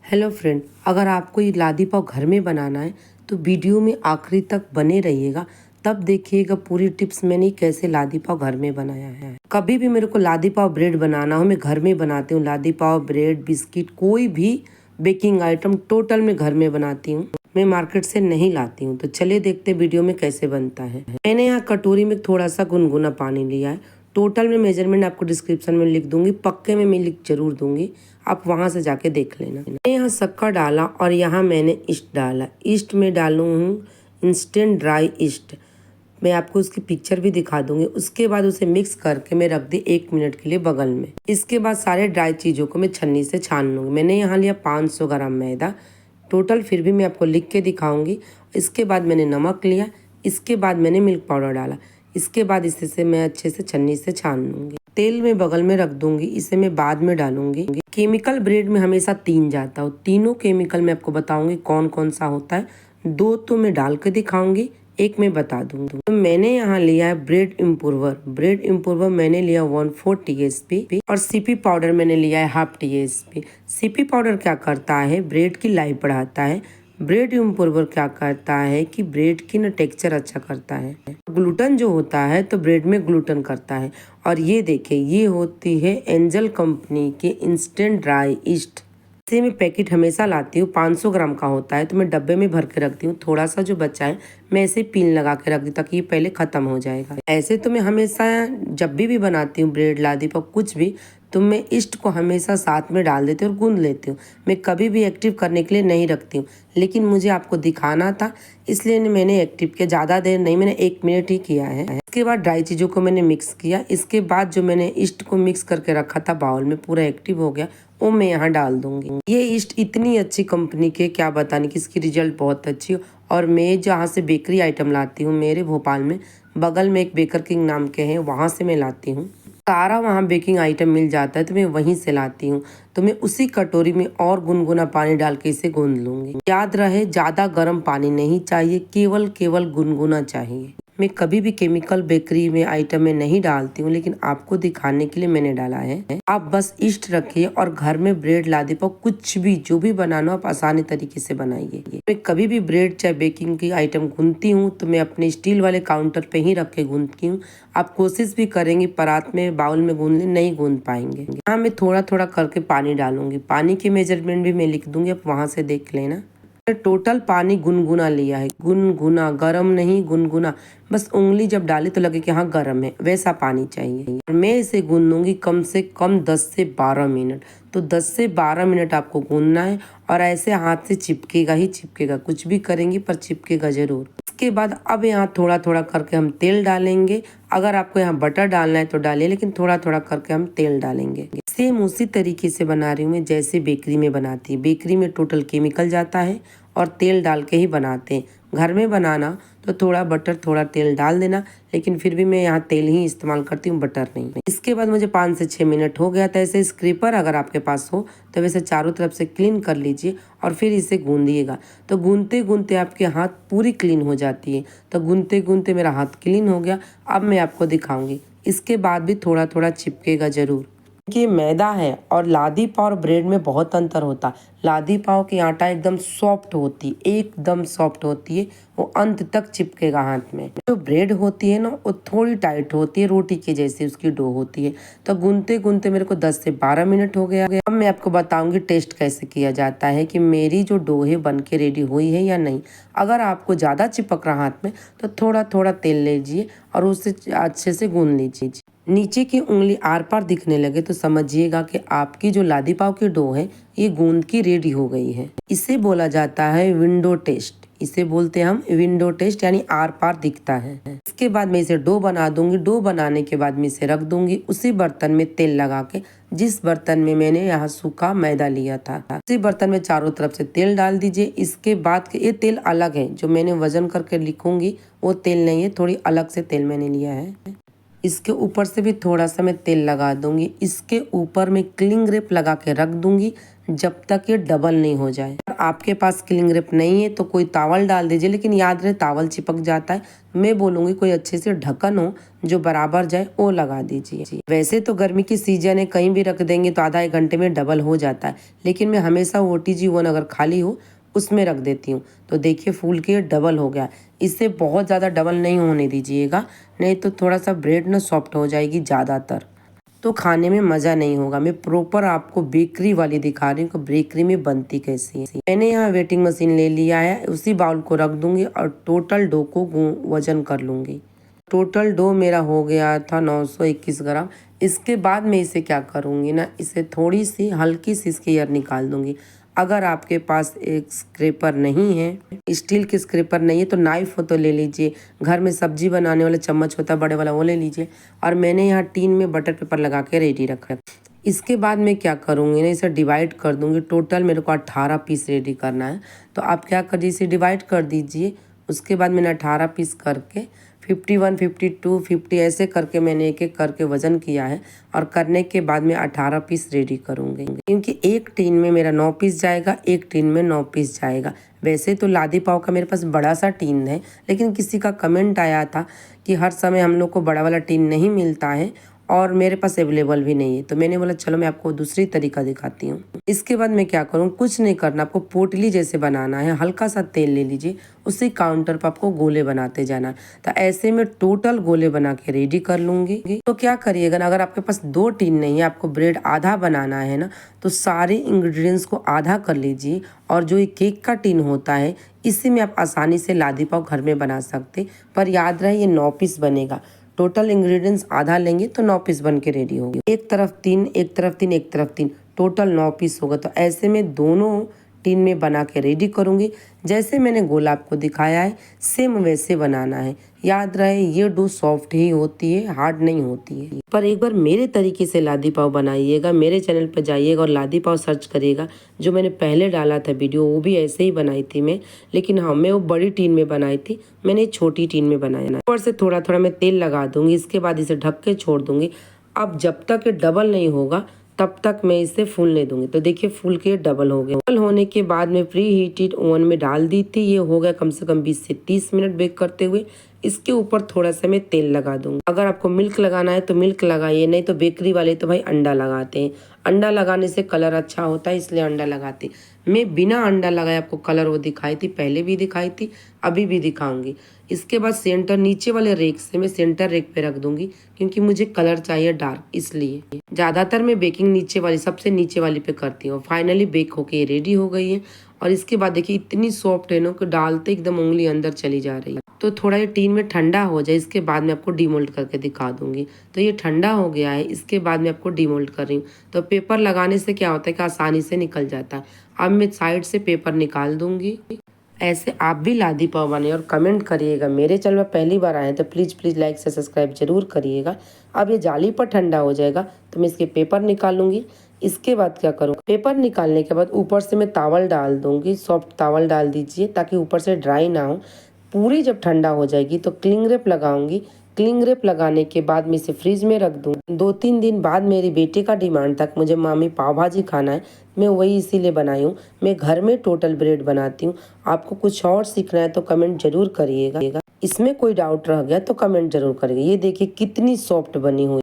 Hello friend, अगर आपको ये लादी पाव घर में बनाना है तो वीडियो में आखिरी तक बने रहिएगा। तब देखिएगा पूरी टिप्स मैंने कैसे लादी पाव घर में बनाया है। कभी भी मेरे को लादी पाव ब्रेड बनाना हो मैं घर में बनाती हूँ। लादी पाव, ब्रेड, बिस्किट, कोई भी बेकिंग आइटम टोटल मैं घर में बनाती हूँ। मैं मार्केट से नहीं लाती हूँ। तो चलिए देखते वीडियो में कैसे बनता है। मैंने यहाँ कटोरी में थोड़ा सा गुनगुना पानी लिया है। टोटल में मेजरमेंट आपको डिस्क्रिप्शन में लिख दूंगी, पक्के में मैं लिख जरूर दूंगी, आप वहां से जाके देख लेना। मैं यहाँ शक्कर डाला और यहाँ मैंने ईस्ट डाला। ईस्ट में डालू हूँ इंस्टेंट ड्राई ईस्ट। मैं आपको उसकी पिक्चर भी दिखा दूंगी। उसके बाद उसे मिक्स करके मैं रख दी 1 मिनट के लिए बगल में। इसके बाद सारे ड्राई चीज़ों को मैं छन्नी से छान लूँगी। मैंने यहाँ लिया 500 ग्राम मैदा टोटल, फिर भी मैं आपको लिख के दिखाऊंगी। इसके बाद मैंने नमक लिया, इसके बाद मैंने मिल्क पाउडर डाला। इसके बाद इसे मैं अच्छे से छन्नी से छान लूँगी। तेल में बगल में रख दूंगी, इसे मैं बाद में डालूंगी। केमिकल ब्रेड में हमेशा 3 जाता हो। तीनों केमिकल मैं आपको बताऊंगी कौन कौन सा होता है। 2 तो मैं डाल के दिखाऊंगी, 1 मैं बता दूंगी। तो मैंने यहाँ लिया है ब्रेड इम्प्रूवर। ब्रेड इम्प्रूवर मैंने लिया 1/4 TSP और सीपी पाउडर मैंने लिया है 1/2 TSP। सीपी पाउडर क्या करता है, ब्रेड की लाइफ बढ़ाता है। ब्रेड इम्प्रूवर क्या करता है कि ब्रेड की ना टेक्सचर अच्छा करता है। ग्लूटन जो होता है तो ब्रेड में ग्लूटन करता है। और ये देखिए, ये होती है एंजल कंपनी के इंस्टेंट ड्राई ईस्ट। इसे मैं पैकेट हमेशा लाती हूँ, 500 ग्राम का होता है, तो मैं डब्बे में भर के रखती हूँ। थोड़ा सा जो बचा है मैं ऐसे पिन लगा के रख दी ताकि ये पहले ख़त्म हो जाएगा। ऐसे तो मैं हमेशा जब भी बनाती हूँ ब्रेड, लादी पाव, कुछ भी, तो मैं ईस्ट को हमेशा साथ में डाल देती हूँ और गूंद लेती हूँ। मैं कभी भी एक्टिव करने के लिए नहीं रखती हूँ, लेकिन मुझे आपको दिखाना था इसलिए मैंने एक्टिव किया। ज़्यादा देर नहीं, मैंने 1 मिनट ही किया है। इसके बाद ड्राई चीज़ों को मैंने मिक्स किया। इसके बाद जो मैंने ईस्ट को मिक्स करके रखा था बाउल में, पूरा एक्टिव हो गया, वो मैं यहाँ डाल दूंगी। ये ईस्ट इतनी अच्छी कंपनी के क्या बताने की, इसकी रिजल्ट बहुत अच्छी। और मैं जहाँ से बेकरी आइटम लाती हूँ, मेरे भोपाल में बगल में एक बेकर किंग नाम के हैं, वहाँ से मैं लाती हूँ। सारा वहाँ बेकिंग आइटम मिल जाता है, तो मैं वहीं से लाती हूँ। तो मैं उसी कटोरी में और गुनगुना पानी डाल के इसे गूंद लूंगी। याद रहे, ज़्यादा गर्म पानी नहीं चाहिए, केवल गुनगुना चाहिए। मैं कभी भी केमिकल बेकरी में आइटम में नहीं डालती हूँ, लेकिन आपको दिखाने के लिए मैंने डाला है। आप बस ईस्ट रखिए और घर में ब्रेड, लादी पाव, कुछ भी जो भी बनाना आप आसानी तरीके से बनाइए। मैं कभी भी ब्रेड चाहे बेकिंग की आइटम गूंथती हूँ तो मैं अपने स्टील वाले काउंटर पे ही रख के गूंथती हूँ। आप कोशिश भी करेंगे परात में, बाउल में गूंथने, नहीं गूंथ पाएंगे। यहाँ मैं थोड़ा थोड़ा करके पानी डालूंगी। पानी की मेजरमेंट भी मैं लिख दूंगी, आप वहां से देख लेना। टोटल पानी गुनगुना लिया है, गुनगुना, गरम नहीं, गुनगुना। बस उंगली जब डाली तो लगे कि हाँ गरम है, वैसा पानी चाहिए। मैं इसे गूंदूंगी कम से कम 10 से 12 मिनट। तो 10 से 12 मिनट आपको गूंदना है और ऐसे हाथ से चिपकेगा ही चिपकेगा, कुछ भी करेंगी पर चिपकेगा जरूर। इसके बाद अब यहाँ थोड़ा थोड़ा करके हम तेल डालेंगे। अगर आपको यहाँ बटर डालना है तो डालिए, लेकिन थोड़ा थोड़ा करके हम तेल डालेंगे। सेम उसी तरीके से बना रही हूँ मैं जैसे बेकरी में बनाती है। बेकरी में टोटल केमिकल जाता है और तेल डाल के ही बनाते हैं। घर में बनाना तो थोड़ा बटर थोड़ा तेल डाल देना, लेकिन फिर भी मैं यहाँ तेल ही इस्तेमाल करती हूँ, बटर नहीं। इसके बाद मुझे 5 से 6 मिनट हो गया था। ऐसे स्क्रैपर अगर आपके पास हो तो वैसे चारों तरफ से क्लीन कर लीजिए और फिर इसे गूंदिएगा। तो गूंदते गूंदते आपके हाथ पूरी क्लीन हो जाती है। तो गूंदते गूंदते मेरा हाथ क्लीन हो गया। अब मैं आपको दिखाऊंगी। इसके बाद भी थोड़ा थोड़ा चिपकेगा जरूर। कि मैदा है और लादी पाव और ब्रेड में बहुत अंतर होता है। लादी पाव की आटा एकदम सॉफ्ट होती, एकदम सॉफ्ट होती है, वो अंत तक चिपकेगा हाथ में। जो ब्रेड होती है ना, वो थोड़ी टाइट होती है, रोटी के जैसी उसकी डो होती है। तो गूंथते गूंथते मेरे को 10 से 12 मिनट हो गया। अब मैं आपको बताऊंगी टेस्ट कैसे किया जाता है कि मेरी जो डो है बन के रेडी हुई है या नहीं। अगर आपको ज़्यादा चिपक रहा हाथ में तो थोड़ा थोड़ा तेल लीजिए और उसे अच्छे से गूंद लीजिए। नीचे की उंगली आर पार दिखने लगे तो समझिएगा कि आपकी जो लादी पाव की डो है ये गूंद की रेडी हो गई है। इसे बोला जाता है विंडो टेस्ट। इसे बोलते हैं हम विंडो टेस्ट, यानी आर पार दिखता है। इसके बाद मैं इसे डो बना दूंगी। डो बनाने के बाद मैं इसे रख दूंगी उसी बर्तन में तेल लगा के, जिस बर्तन में मैंने यहाँ सूखा मैदा लिया था। उसी बर्तन में चारों तरफ से तेल डाल दीजिए। इसके बाद ये तेल अलग है, जो मैंने वजन करके लिखूंगी वो तेल नहीं है, थोड़ी अलग से तेल मैंने लिया है। इसके ऊपर से भी थोड़ा सा मैं तेल लगा दूंगी। इसके ऊपर मैं क्लिंग रैप लगा के रख दूंगी। जब तक ये डबल नहीं हो जाए। और आपके पास क्लिंग रैप नहीं है तो कोई तावल डाल दीजिए, लेकिन याद रहे तावल चिपक जाता है। मैं बोलूँगी कोई अच्छे से ढक्कन हो जो बराबर जाए वो लगा दीजिए। वैसे तो गर्मी की सीजन है, कहीं भी रख देंगे तो आधा 1 घंटे में डबल हो जाता है, लेकिन मैं हमेशा OTG ओवन अगर खाली हो उसमें रख देती हूँ। तो देखिए फूल के डबल हो गया। इससे बहुत ज़्यादा डबल नहीं होने दीजिएगा, नहीं तो थोड़ा सा ब्रेड ना सॉफ्ट हो जाएगी ज़्यादातर, तो खाने में मज़ा नहीं होगा। मैं प्रॉपर आपको बेकरी वाली दिखा रही हूँ कि बेकरी में बनती कैसी है। मैंने यहाँ वेटिंग मशीन ले लिया है, उसी बाउल को रख दूंगी और टोटल डो को वजन कर लूँगी। टोटल डो मेरा हो गया था 921 ग्राम। इसके बाद मैं इसे क्या करूँगी ना, इसे थोड़ी सी हल्की सी इसकी एयर निकाल दूँगी। अगर आपके पास एक स्क्रैपर नहीं है, स्टील की स्क्रैपर नहीं है, तो नाइफ हो तो ले लीजिए। घर में सब्जी बनाने वाला चम्मच होता है बड़े वाला, वो ले लीजिए। और मैंने यहाँ टीन में बटर पेपर लगा के रेडी रखा है। इसके बाद मैं क्या करूँगी ना, इसे डिवाइड कर दूँगी। टोटल मेरे को 18 पीस रेडी करना है, तो आप क्या करिए, इसे डिवाइड कर दीजिए। उसके बाद मैंने 18 पीस करके 51, 52, 50 ऐसे करके मैंने एक एक करके वजन किया है। और करने के बाद मैं 18 पीस रेडी करूँगी, क्योंकि एक टीन में मेरा 9 पीस जाएगा, एक टीन में 9 पीस जाएगा। वैसे तो लादी पाव का मेरे पास बड़ा सा टीन है, लेकिन किसी का कमेंट आया था कि हर समय हम लोग को बड़ा वाला टीन नहीं मिलता है और मेरे पास अवेलेबल भी नहीं है, तो मैंने बोला चलो मैं आपको दूसरी तरीका दिखाती हूँ। इसके बाद मैं क्या करूँ, कुछ नहीं करना, आपको पोटली जैसे बनाना है। हल्का सा तेल ले लीजिए, उसी काउंटर पर आपको गोले बनाते जाना है। तो ऐसे में टोटल गोले बना के रेडी कर लूँगी। तो क्या करिएगा ना, अगर आपके पास 2 टीन नहीं है, आपको ब्रेड आधा बनाना है ना, तो सारे इंग्रेडिएंट्स को आधा कर लीजिए। और जो ये केक का टीन होता है, इसी में आप आसानी से लादी पाव घर में बना सकते, पर याद रहे ये 9 पीस बनेगा। टोटल इंग्रेडिएंट्स आधा लेंगे तो 9 पीस बन के रेडी होगी। एक तरफ 3, एक तरफ 3, एक तरफ 3, टोटल 9 पीस होगा। तो ऐसे में दोनों टीन में बना के रेडी करूँगी। जैसे मैंने गोला आपको दिखाया है सेम वैसे बनाना है। याद रहे ये डो सॉफ्ट ही होती है, हार्ड नहीं होती है। पर एक बार मेरे तरीके से लादी पाव बनाइएगा। मेरे चैनल पर जाइएगा और लादी पाव सर्च करिएगा। जो मैंने पहले डाला था वीडियो वो भी ऐसे ही बनाई थी मैं, लेकिन हाँ मैं वो बड़ी टीन में बनाई थी, मैंने छोटी टीन में बनाया। ऊपर से थोड़ा थोड़ा मैं तेल लगा दूंगी। इसके बाद इसे ढक के छोड़ दूंगी। अब जब तक ये डबल नहीं होगा तब तक मैं इसे फूलने दूंगी। तो देखिए फूल के डबल हो गए। डबल होने के बाद मैं प्री हीटेड ओवन में डाल दी थी। ये हो गया कम से कम 20 से 30 मिनट बेक करते हुए। इसके ऊपर थोड़ा सा मैं तेल लगा दूंगी। अगर आपको मिल्क लगाना है तो मिल्क लगाइए, नहीं तो बेकरी वाले तो भाई अंडा लगाते हैं। अंडा लगाने से कलर अच्छा होता है, इसलिए अंडा लगाते। मैं बिना अंडा लगाए आपको कलर वो दिखाई थी, पहले भी दिखाई थी, अभी भी दिखाऊंगी। इसके बाद सेंटर नीचे वाले रेक से मैं सेंटर रेक पे रख दूंगी, क्योंकि मुझे कलर चाहिए डार्क, इसलिए ज़्यादातर मैं बेकिंग नीचे वाली, सबसे नीचे वाली पे करती हूँ। फाइनली बेक होके रेडी हो गई है। और इसके बाद देखिए इतनी सॉफ्ट है ना कि डालते एकदम उंगली अंदर चली जा रही है। तो थोड़ा ये टीन में ठंडा हो जाए, इसके बाद मैं आपको डीमोल्ड करके दिखा दूंगी। तो ये ठंडा हो गया है, इसके बाद मैं आपको डीमोल्ड कर रही हूँ। तो पेपर लगाने से क्या होता है कि आसानी से निकल जाता है। अब मैं साइड से पेपर निकाल दूंगी। ऐसे आप भी लादी पाव बने और कमेंट करिएगा। मेरे चैनल में पहली बार आए तो प्लीज़ लाइक से सब्सक्राइब जरूर करिएगा। अब ये जाली पर ठंडा हो जाएगा तो मैं इसके पेपर निकालूंगी। इसके बाद क्या करूँ, पेपर निकालने के बाद ऊपर से मैं तावल डाल दूंगी। सॉफ्ट तावल डाल दीजिए ताकि ऊपर से ड्राई ना हो। पूरी जब ठंडा हो जाएगी तो क्लिंग रैप लगाऊंगी। क्लिंग रैप लगाने के बाद मैं इसे फ्रिज में रख दूँ। 2-3 दिन बाद मेरी बेटी का डिमांड था कि मुझे मामी पाव भाजी खाना है, मैं वही इसीलिए बनाई हूँ। मैं घर में टोटल ब्रेड बनाती हूँ। आपको कुछ और सीखना है तो कमेंट जरूर करिएगा। इसमें कोई डाउट रह गया तो कमेंट जरूर करिएगा। ये देखिए कितनी सॉफ्ट बनी हुई।